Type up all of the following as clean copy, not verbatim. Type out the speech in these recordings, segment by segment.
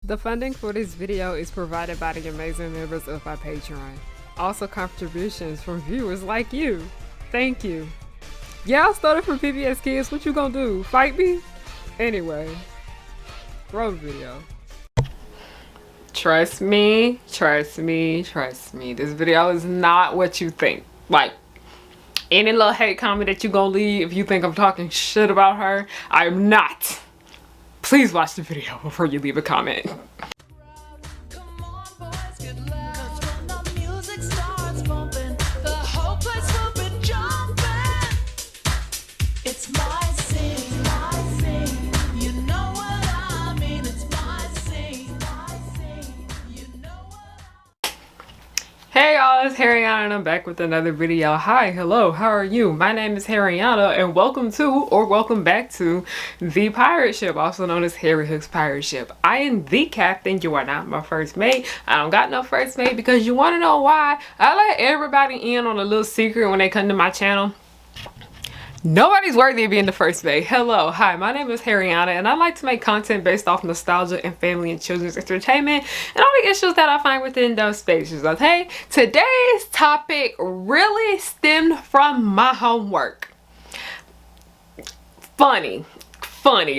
The funding for this video is provided by the amazing members of our Patreon. Also contributions from viewers like you. Thank you. Y'all started from PBS Kids, what you gonna do? Fight me? Anyway, roll the video. Trust me, trust me, trust me. This video is not what you think. Like, any little hate comment that you gonna leave if you think I'm talking shit about her, I'm not. Please watch the video before you leave a comment. Hey y'all, it's Harriyanna and I'm back with another video. Hi, hello, how are you? My name is Harriyanna and welcome to, or welcome back to, the pirate ship, also known as Harry Hook's pirate ship. I am the captain, you are not my first mate. I don't got no first mate because you want to know why? I let everybody in on a little secret when they come to my channel. Nobody's worthy of being the first mate. Hello, hi, my name is Harriyanna and I like to make content based off nostalgia and family and children's entertainment and all the issues that I find within those spaces, okay? Today's topic really stemmed from my homework. Funny,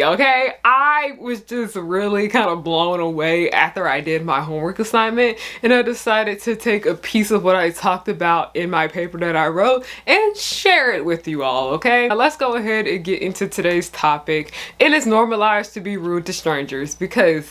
okay? I was just really kind of blown away after I did my homework assignment and I decided to take a piece of what I talked about in my paper that I wrote and share it with you all, okay? Now let's go ahead and get into today's topic. It is normalized to be rude to strangers because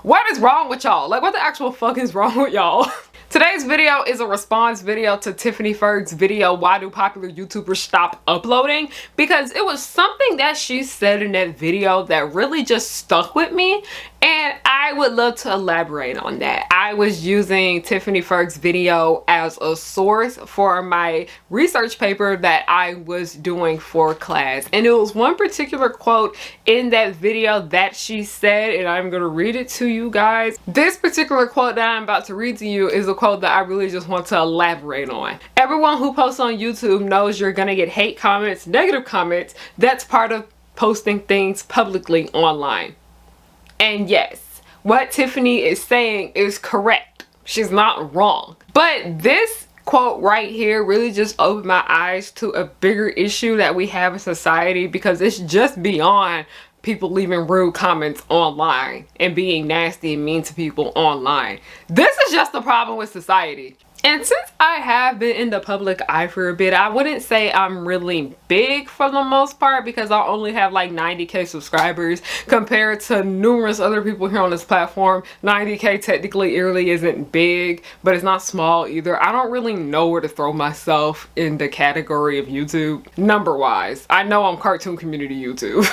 what is wrong with y'all? Like, what the actual fuck is wrong with y'all? Today's video is a response video to Tiffanyferg's video, Why Do Popular YouTubers Stop Uploading? Because it was something that she said in that video that really just stuck with me and I would love to elaborate on that. I was using Tiffanyferg's video as a source for my research paper that I was doing for class. And it was one particular quote in that video that she said, and I'm gonna read it to you guys. This particular quote that I'm about to read to you is a quote that I really just want to elaborate on. Everyone who posts on YouTube knows you're gonna get hate comments, negative comments. That's part of posting things publicly online. And yes, what Tiffany is saying is correct. She's not wrong. But this quote right here really just opened my eyes to a bigger issue that we have in society, because it's just beyond people leaving rude comments online and being nasty and mean to people online. This is just a problem with society. And since I have been in the public eye for a bit, I wouldn't say I'm really big for the most part because I only have like 90k subscribers compared to numerous other people here on this platform. 90k technically really isn't big, but it's not small either. I don't really know where to throw myself in the category of YouTube number wise. I know I'm cartoon community YouTube.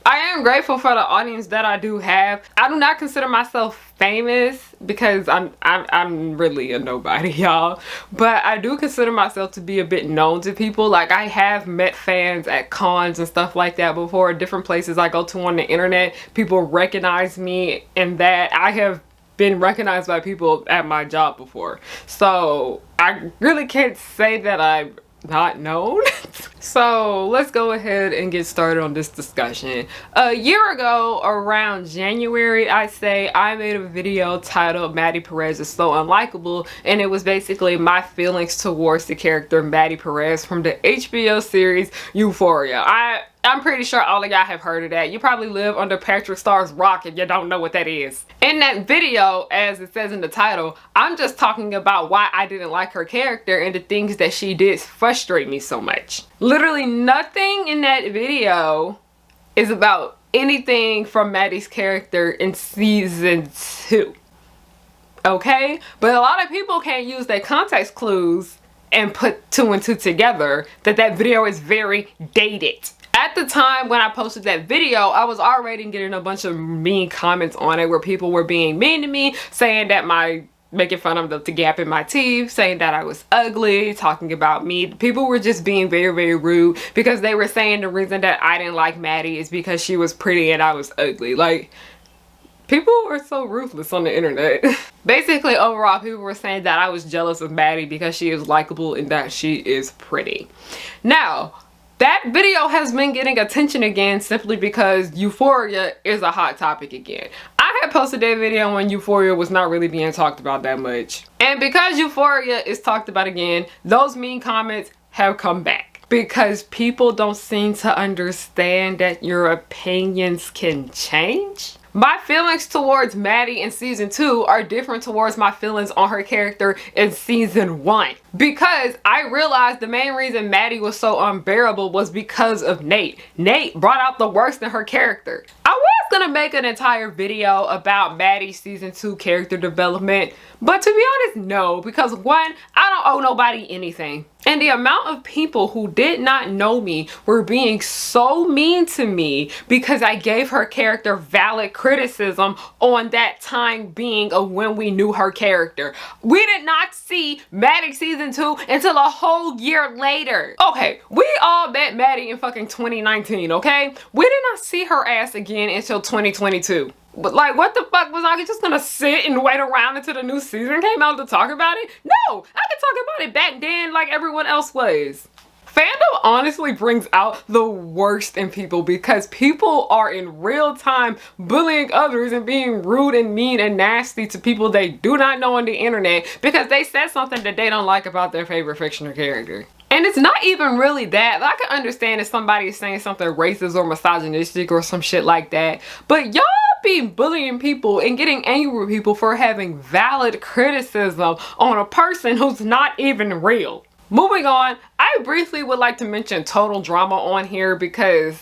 I am grateful for the audience that I do have. I do not consider myself famous because I'm really a nobody, y'all. But I do consider myself to be a bit known to people. Like, I have met fans at cons and stuff like that before. Different places I go to on the internet, people recognize me, and that I have been recognized by people at my job before. So I really can't say that I'm not known. So let's go ahead and get started on this discussion. A year ago, around January, I'd say, I made a video titled Maddy Perez is so unlikable, and it was basically my feelings towards the character Maddy Perez from the HBO series Euphoria. I'm pretty sure all of y'all have heard of that. You probably live under Patrick Starr's rock and you don't know what that is. In that video, as it says in the title, I'm just talking about why I didn't like her character and the things that she did frustrate me so much. Literally nothing in that video is about anything from Maddy's character in season 2. Okay? But a lot of people can't use their context clues and put 2 and 2 together that video is very dated. At the time when I posted that video, I was already getting a bunch of mean comments on it where people were being mean to me, saying that making fun of the gap in my teeth, saying that I was ugly, talking about me. People were just being very, very rude because they were saying the reason that I didn't like Maddy is because she was pretty and I was ugly. Like, people are so ruthless on the internet. Basically, overall, people were saying that I was jealous of Maddy because she is likable and that she is pretty. Now, that video has been getting attention again simply because Euphoria is a hot topic again. I I had posted that video when Euphoria was not really being talked about that much. And because Euphoria is talked about again, those mean comments have come back. Because people don't seem to understand that your opinions can change. My feelings towards Maddie in season 2 are different towards my feelings on her character in season 1. Because I realized the main reason Maddie was so unbearable was because of Nate. Nate brought out the worst in her character. I was gonna make an entire video about Maddie's season 2 character development, but to be honest, no, because one, I don't owe nobody anything. And the amount of people who did not know me were being so mean to me because I gave her character valid criticism on that time being of when we knew her character. We did not see Maddie season 2 until a whole year later. Okay, we all met Maddie in fucking 2019, okay? We did not see her ass again until 2022. But like, what the fuck, was I just gonna sit and wait around until the new season came out to talk about it? No, I could talk about it back then like everyone else was. Fandom honestly brings out the worst in people because people are in real time bullying others and being rude and mean and nasty to people they do not know on the internet because they said something that they don't like about their favorite fictional character. And it's not even really that. I can understand if somebody is saying something racist or misogynistic or some shit like that. But y'all be bullying people and getting angry with people for having valid criticism on a person who's not even real. Moving on, I briefly would like to mention total drama on here because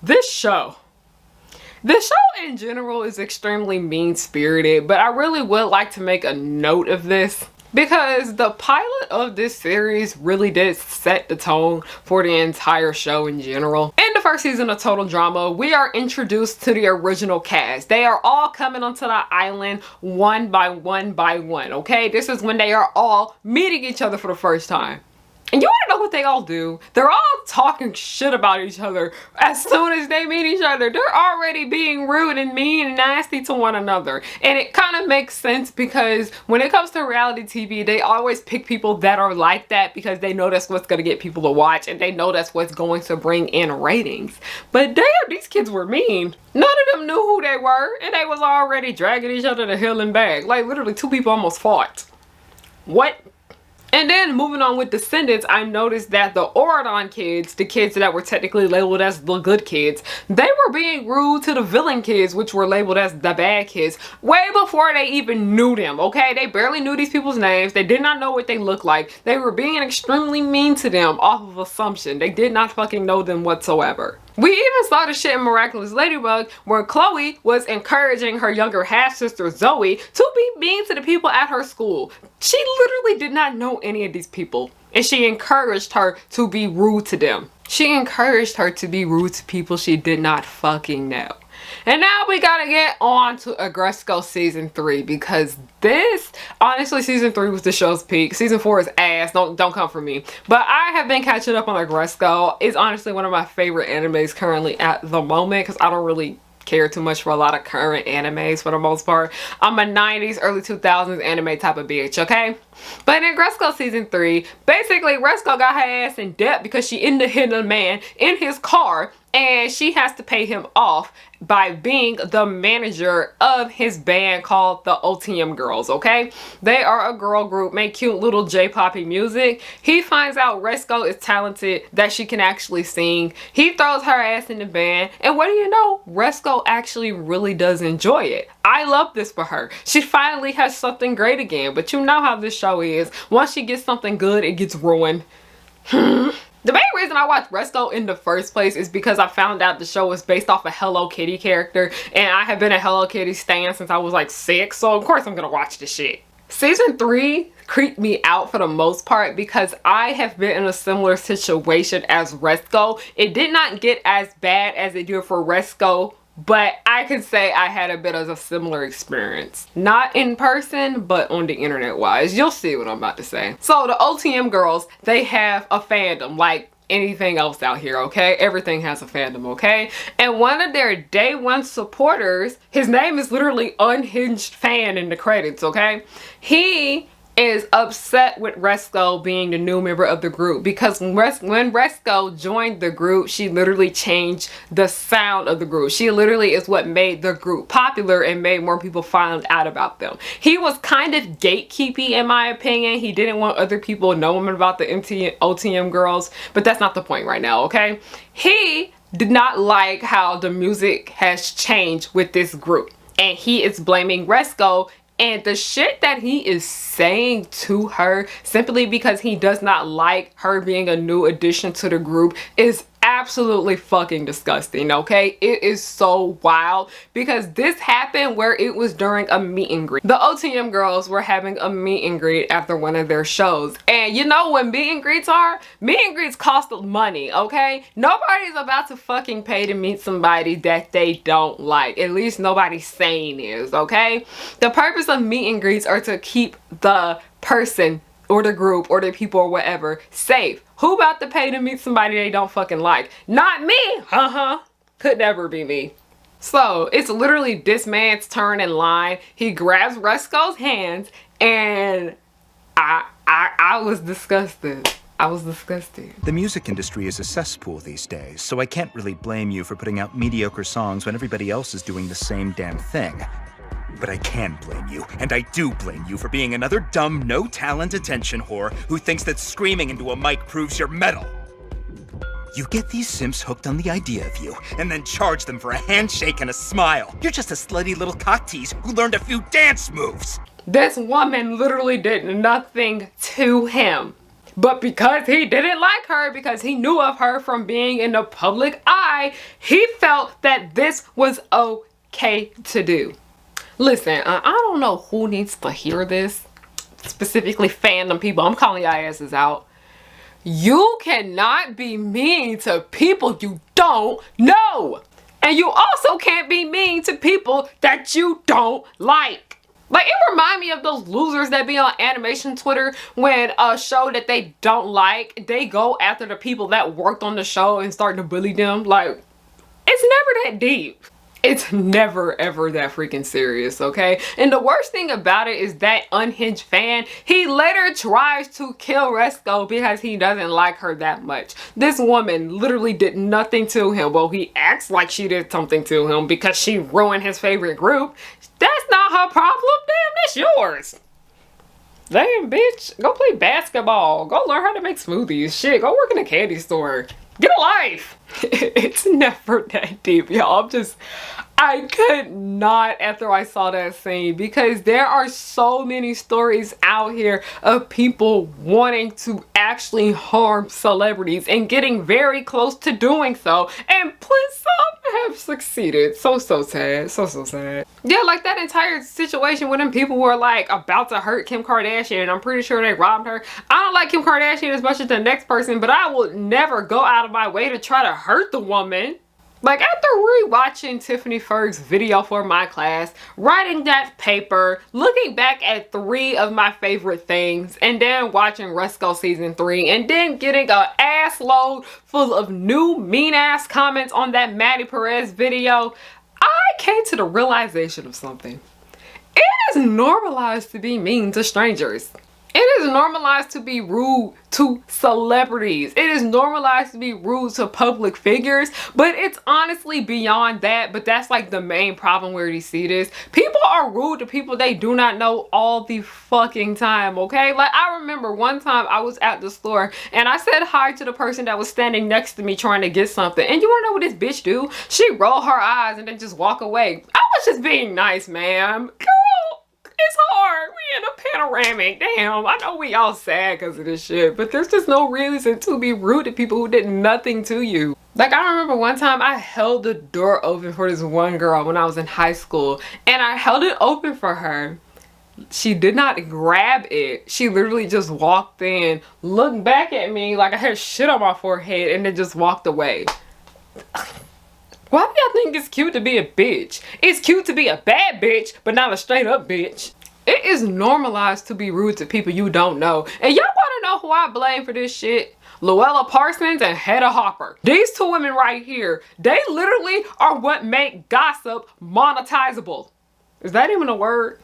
this show in general is extremely mean-spirited, but I really would like to make a note of this. Because the pilot of this series really did set the tone for the entire show in general. In the first season of Total Drama, we are introduced to the original cast. They are all coming onto the island one by one by one, okay? This is when they are all meeting each other for the first time. And you wanna know what they all do? They're all talking shit about each other as soon as they meet each other. They're already being rude and mean and nasty to one another. And it kind of makes sense because when it comes to reality TV, they always pick people that are like that because they know that's what's gonna get people to watch and they know that's what's going to bring in ratings. But damn, these kids were mean. None of them knew who they were and they was already dragging each other to hell and back. Like literally 2 people almost fought. What? And then moving on with Descendants, I noticed that the Oradon kids, the kids that were technically labeled as the good kids, they were being rude to the villain kids, which were labeled as the bad kids, way before they even knew them, okay? They barely knew these people's names. They did not know what they looked like. They were being extremely mean to them off of assumption. They did not fucking know them whatsoever. We even saw the shit in Miraculous Ladybug where Chloe was encouraging her younger half-sister Zoe to be mean to the people at her school. She literally did not know any of these people and she encouraged her to be rude to them. She encouraged her to be rude to people she did not fucking know. And now we gotta get on to aggresuko season 3 because this, honestly, season 3 was the show's peak. Season 4 is ass. Don't come for me. But I have been catching up on aggresuko. It's honestly one of my favorite animes currently at the moment because I don't really care too much for a lot of current animes for the most part. I'm a 90s, early 2000s anime type of bitch, okay? But in aggresuko season 3, basically Aggresuko got her ass in debt because she ended up hitting a man in his car and she has to pay him off by being the manager of his band called the OTM Girls, okay? They are a girl group, make cute little J-poppy music. He finds out Aggresuko is talented, that she can actually sing. He throws her ass in the band, and what do you know? Aggresuko actually really does enjoy it. I love this for her. She finally has something great again, but you know how this show is. Once she gets something good, it gets ruined. The main reason I watched Aggresuko in the first place is because I found out the show was based off a Hello Kitty character and I have been a Hello Kitty stan since I was like 6, so of course I'm gonna watch this shit. Season 3 creeped me out for the most part because I have been in a similar situation as Aggresuko. It did not get as bad as it did for Aggresuko, but I can say I had a bit of a similar experience. Not in person, but on the internet wise. You'll see what I'm about to say. So the OTM Girls, they have a fandom like anything else out here, okay? Everything has a fandom, okay? And one of their day one supporters, his name is literally Unhinged Fan in the credits, okay? He is upset with Resco being the new member of the group, because when Resco joined the group, she literally changed the sound of the group. She literally is what made the group popular and made more people find out about them. He was kind of gatekeepy, in my opinion. He didn't want other people knowing about the OTM girls, but that's not the point right now, okay? He did not like how the music has changed with this group, and he is blaming Resco. And the shit that he is saying to her simply because he does not like her being a new addition to the group is absolutely fucking disgusting, okay? It is so wild, because this happened where it was during a meet and greet. The OTM girls were having a meet and greet after one of their shows. And you know what meet and greets are? Meet and greets cost money, okay? Nobody's about to fucking pay to meet somebody that they don't like. At least nobody sane is, okay? The purpose of meet and greets are to keep the person or the group or the people or whatever safe. Who about to pay to meet somebody they don't fucking like? Not me! Could never be me. So it's literally this man's turn in line. He grabs Resco's hands, and I was disgusted. I was disgusted. The music industry is a cesspool these days, so I can't really blame you for putting out mediocre songs when everybody else is doing the same damn thing. But I can blame you, and I do blame you, for being another dumb, no-talent attention whore who thinks that screaming into a mic proves you're metal. You get these simps hooked on the idea of you, and then charge them for a handshake and a smile. You're just a slutty little cock tease who learned a few dance moves. This woman literally did nothing to him. But because he didn't like her, because he knew of her from being in the public eye, he felt that this was okay to do. Listen, I don't know who needs to hear this, specifically fandom people. I'm calling y'all asses out. You cannot be mean to people you don't know. And you also can't be mean to people that you don't like. Like, it reminds me of those losers that be on animation Twitter when a show that they don't like, they go after the people that worked on the show and start to bully them. Like, it's never that deep. It's never ever that freaking serious, okay? And the worst thing about it is that unhinged fan, he later tries to kill Resco because he doesn't like her that much. This woman literally did nothing to him. Well, he acts like she did something to him because she ruined his favorite group. That's not her problem. Damn, that's yours. Damn, bitch. Go play basketball. Go learn how to make smoothies. Shit, go work in a candy store. Get a life. It's never that deep, y'all. I could not after I saw that scene, because there are so many stories out here of people wanting to actually harm celebrities and getting very close to doing so, and some have succeeded. So sad. So sad. Yeah, like that entire situation when them people were like about to hurt Kim Kardashian, and I'm pretty sure they robbed her. I don't like Kim Kardashian as much as the next person, but I will never go out of my way to try to hurt the woman. Like, after rewatching Tiffanyferg's video for my class, writing that paper, looking back at 3 of my favorite things, and then watching Resco season 3, and then getting an ass load full of new mean ass comments on that Maddy Perez video, I came to the realization of something. It is normalized to be mean to strangers. It is normalized to be rude to celebrities. It is normalized to be rude to public figures, but it's honestly beyond that. But that's like the main problem where you see this. People are rude to people they do not know all the fucking time, okay? Like, I remember one time I was at the store and I said hi to the person that was standing next to me trying to get something. And you wanna know what this bitch do? She rolled her eyes and then just walk away. I was just being nice, ma'am. Girl, it's hard. We in a panoramic. Damn, I know we all sad because of this shit, but there's just no reason to be rude to people who did nothing to you. Like, I remember one time I held the door open for this one girl when I was in high school, and I held it open for her. She did not grab it. She literally just walked in, looked back at me like I had shit on my forehead, and then just walked away. Why do y'all think it's cute to be a bitch? It's cute to be a bad bitch, but not a straight up bitch. It is normalized to be rude to people you don't know. And y'all wanna know who I blame for this shit? Louella Parsons and Hedda Hopper. These 2 women right here, they literally are what make gossip monetizable. Is that even a word?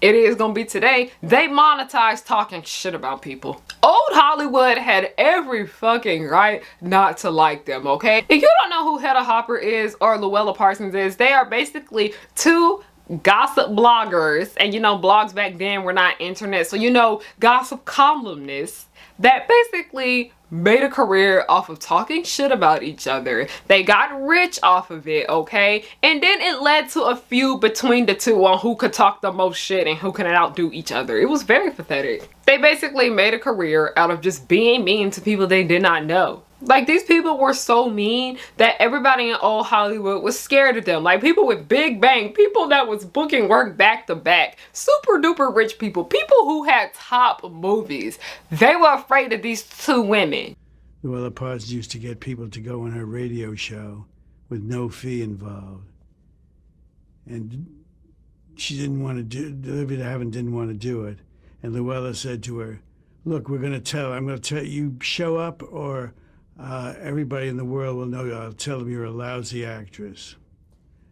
It is gonna be today. They monetize talking shit about people. Old Hollywood had every fucking right not to like them, okay? If you don't know who Hedda Hopper is or Louella Parsons is, they are basically two gossip bloggers, and you know, blogs back then were not internet, so you know, gossip columnists that basically made a career off of talking shit about each other. They got rich off of it, okay? And then it led to a feud between the two on who could talk the most shit and who could outdo each other. It was very pathetic. They basically made a career out of just being mean to people they did not know. Like, these people were so mean that everybody in old Hollywood was scared of them. Like, people with big bang, people that was booking work back to back, super duper rich people, people who had top movies. They were afraid of these two women. Louella Parsons used to get people to go on her radio show with no fee involved. And she didn't want to do, Olivia de Havilland didn't want to do it. And Louella said to her, look, I'm going to tell you, show up or everybody in the world will know. I'll tell them you're a lousy actress.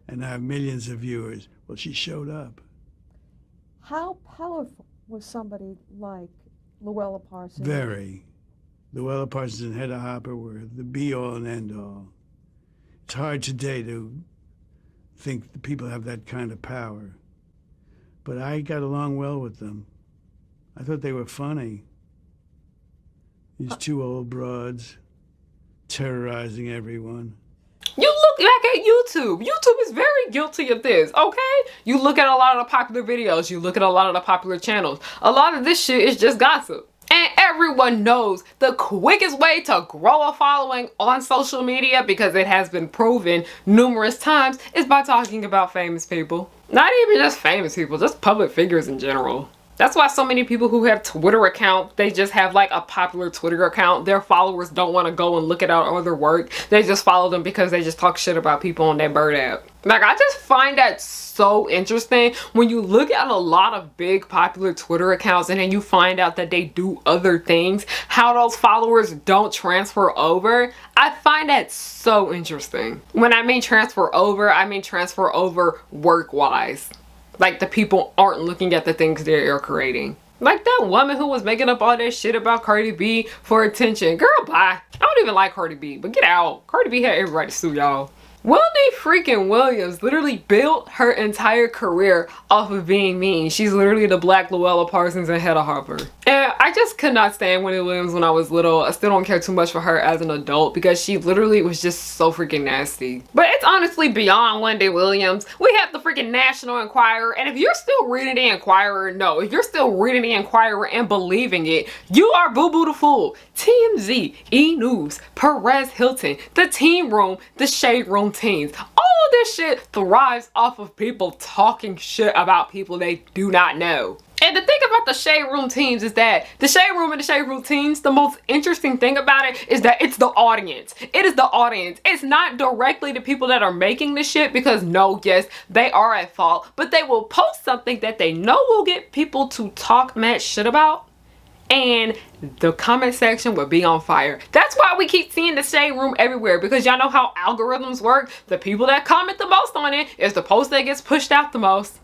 And I have millions of viewers. Well, she showed up. How powerful was somebody like Louella Parsons? Very. Louella Parsons and Hedda Hopper were the be-all and end-all. It's hard today to think that people have that kind of power. But I got along well with them. I thought they were funny. These two old broads terrorizing everyone. You look back at YouTube. YouTube is very guilty of this, okay? You look at a lot of the popular videos. You look at a lot of the popular channels. A lot of this shit is just gossip. And everyone knows the quickest way to grow a following on social media, because it has been proven numerous times, is by talking about famous people. Not even just famous people, just public figures in general. That's why so many people who have Twitter accounts, they just have like a popular Twitter account. Their followers don't want to go and look at our other work. They just follow them because they just talk shit about people on their bird app. Like, I just find that so interesting when you look at a lot of big popular Twitter accounts and then you find out that they do other things, how those followers don't transfer over. I find that so interesting. When I mean transfer over, I mean transfer over work-wise. Like, the people aren't looking at the things they're creating. Like that woman who was making up all that shit about Cardi B for attention. Girl, bye. I don't even like Cardi B, but get out. Cardi B had everybody sue y'all. Wendy freaking Williams literally built her entire career off of being mean. She's literally the black Louella Parsons and Hedda Hopper. And I just could not stand Wendy Williams when I was little. I still don't care too much for her as an adult because she literally was just so freaking nasty. But it's honestly beyond Wendy Williams. We have the freaking National Enquirer, and if you're still reading the Enquirer, no. If you're still reading the Enquirer and believing it, you are boo-boo the fool. TMZ, E! News, Perez Hilton, The Team Room, The Shade Room teens. All of this shit thrives off of people talking shit about people they do not know. And the thing about the Shade Room teams is that the Shade Room and the Shade Room teams, the most interesting thing about it is that it's the audience. It is the audience. It's not directly the people that are making the shit, because no, yes, they are at fault, but they will post something that they know will get people to talk mad shit about, and the comment section will be on fire. That's why we keep seeing the Shade Room everywhere, because y'all know how algorithms work. The people that comment the most on it is the post that gets pushed out the most.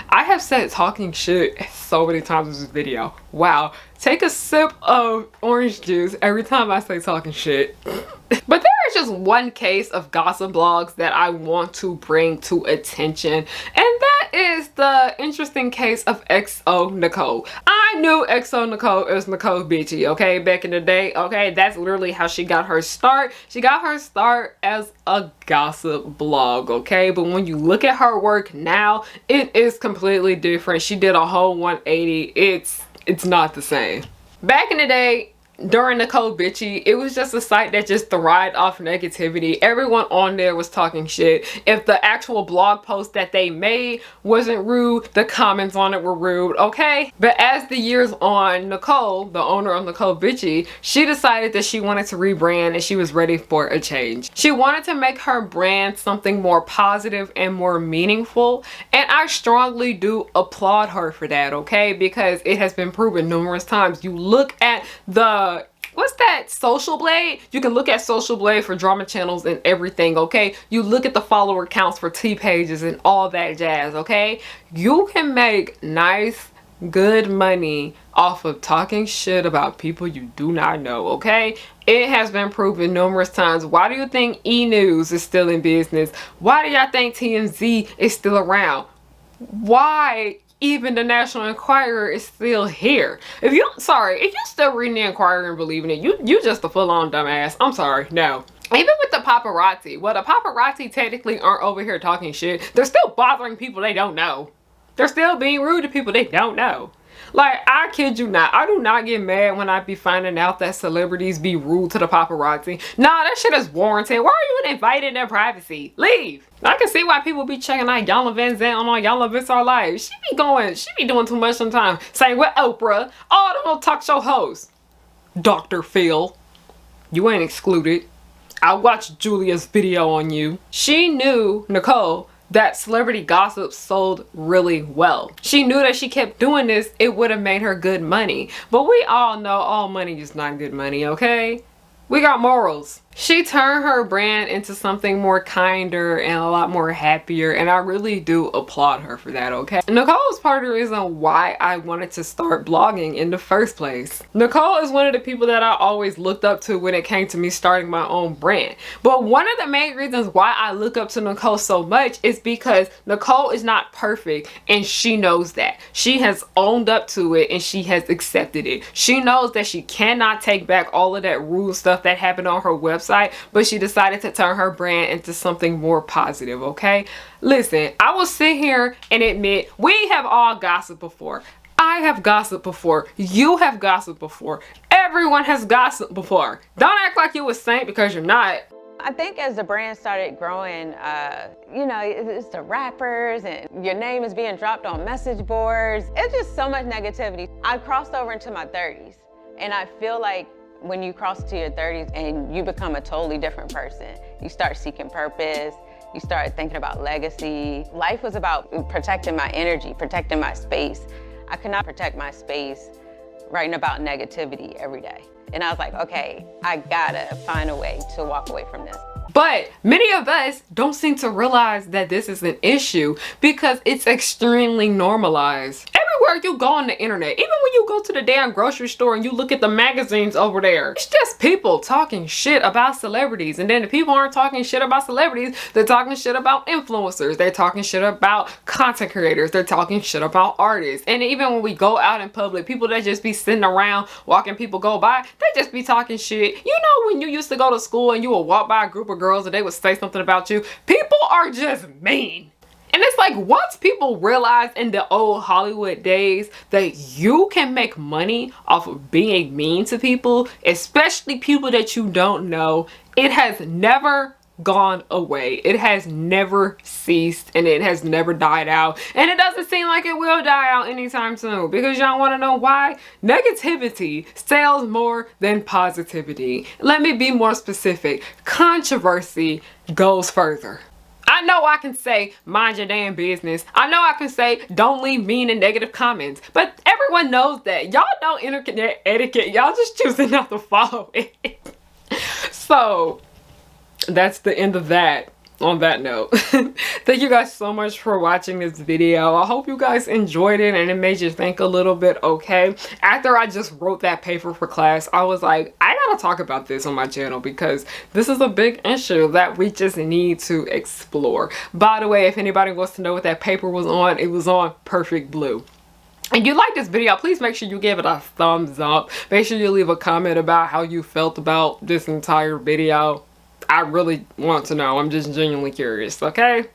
I have said talking shit so many times in this video. Wow. Take a sip of orange juice every time I say talking shit. But there is just one case of gossip blogs that I want to bring to attention, and that is the interesting case of xonecole. I knew xonecole is Nicole bitchy, okay, back in the day, okay? That's literally how she got her start. She got her start as a gossip blog, okay? But when you look at her work now, it is completely different. She did a whole 180. It's not the same. Back in the day, during Nicole Bitchy, it was just a site that just thrived off negativity. Everyone on there was talking shit. If the actual blog post that they made wasn't rude, the comments on it were rude, okay? But as the years on, Nicole, the owner of Nicole Bitchy, she decided that she wanted to rebrand and she was ready for a change. She wanted to make her brand something more positive and more meaningful, and I strongly do applaud her for that, okay? Because it has been proven numerous times. You look at the what's that, Social Blade? You can look at Social Blade for drama channels and everything, okay? You look at the follower counts for T pages and all that jazz, okay? You can make nice, good money off of talking shit about people you do not know, okay? It has been proven numerous times. Why do you think E! News is still in business? Why do y'all think TMZ is still around? Why even the National Enquirer is still here? If you still reading the Enquirer and believing it, you just a full-on dumbass. I'm sorry, no. Even with the paparazzi, well, the paparazzi technically aren't over here talking shit. They're still bothering people they don't know. They're still being rude to people they don't know. Like, I kid you not, I do not get mad when I be finding out that celebrities be rude to the paparazzi. Nah, that shit is warranted. Why are you inviting their privacy? Leave. I can see why people be checking out Yana Van Zandt on Yana Vis Our Life. She be doing too much sometimes. Saying with Oprah, all the little talk show hosts. Dr. Phil, you ain't excluded. I watched Julia's video on you. She knew, Nicole, that celebrity gossip sold really well. She knew that she kept doing this, it would have made her good money. But we all know all money is not good money, okay? We got morals. She turned her brand into something more kinder and a lot more happier, and I really do applaud her for that, okay? Nicole is part of the reason why I wanted to start blogging in the first place. Nicole is one of the people that I always looked up to when it came to me starting my own brand. But one of the main reasons why I look up to Nicole so much is because Nicole is not perfect, and she knows that. She has owned up to it and she has accepted it. She knows that she cannot take back all of that rude stuff that happened on her website, but she decided to turn her brand into something more positive, okay? Listen, I will sit here and admit we have all gossiped before. I have gossiped before. You have gossiped before. Everyone has gossiped before. Don't act like you're a saint because you're not. I think as the brand started growing, you know, it's the rappers and your name is being dropped on message boards. It's just so much negativity. I crossed over into my 30s, and I feel like when you cross to your 30s and you become a totally different person, you start seeking purpose, you start thinking about legacy. Life was about protecting my energy, protecting my space. I could not protect my space writing about negativity every day. And I was like, okay, I gotta find a way to walk away from this. But many of us don't seem to realize that this is an issue because it's extremely normalized. Everywhere you go on the internet, even when you go to the damn grocery store and you look at the magazines over there, it's just people talking shit about celebrities. And then the people aren't talking shit about celebrities, they're talking shit about influencers, they're talking shit about content creators, they're talking shit about artists. And even when we go out in public, people that just be sitting around watching people go by, they just be talking shit. You know, when you used to go to school and you would walk by a group of girls and they would say something about you, people are just mean. And it's like, once people realize in the old Hollywood days that you can make money off of being mean to people, especially people that you don't know, it has never gone away. It has never ceased, and it has never died out. And it doesn't seem like it will die out anytime soon, because y'all want to know why? Negativity sells more than positivity. Let me be more specific. Controversy goes further. I know I can say, mind your damn business. I know I can say, don't leave mean and negative comments. But everyone knows that. Y'all know internet etiquette. Y'all just choosing not to follow it. So, that's the end of that. On that note, thank you guys so much for watching this video. I hope you guys enjoyed it and it made you think a little bit, okay? After I just wrote that paper for class, I was like, I gotta talk about this on my channel because this is a big issue that we just need to explore. By the way, if anybody wants to know what that paper was on, it was on Perfect Blue. And you like this video, please make sure you give it a thumbs up. Make sure you leave a comment about how you felt about this entire video. I really want to know. I'm just genuinely curious, okay?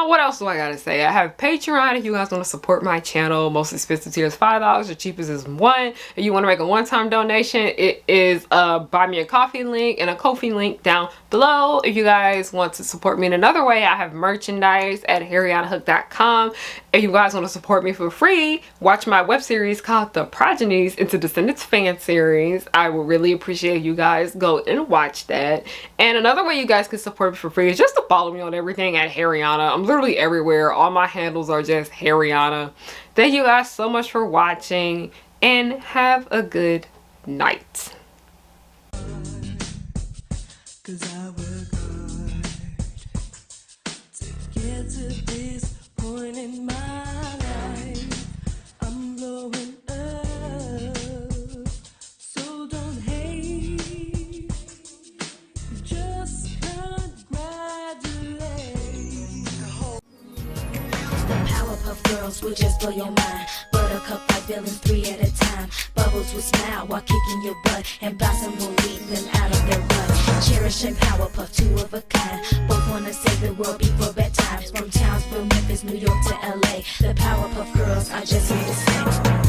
What else do I gotta say? I have Patreon if you guys want to support my channel. Most expensive tier is $5, the cheapest is $1. If you want to make a one-time donation, it is a buy me a coffee link and a Ko-fi link down below. If you guys want to support me in another way, I have merchandise at harriyannahook.com. If you guys want to support me for free, watch my web series called The Progenies into Descendants fan series. I will really appreciate you guys go and watch that. And another way you guys can support me for free is just to follow me on everything at Harriyanna. I'm literally everywhere. All my handles are just Harriyanna. Thank you guys so much for watching and have a good night. 'cause I work hard to get to this point in my life. I'm blowing up, so don't hate, just congratulate. The Powerpuff Girls will just blow your mind. Buttercup like villains 3 at a time. Bubbles will smile while kicking your butt, and Blossom will lead them out of their rut. Cherish and Powerpuff, 2 of a kind. Both wanna save the world before bedtime. From Townsville, Memphis, New York to LA, the Powerpuff Girls are just here to stay.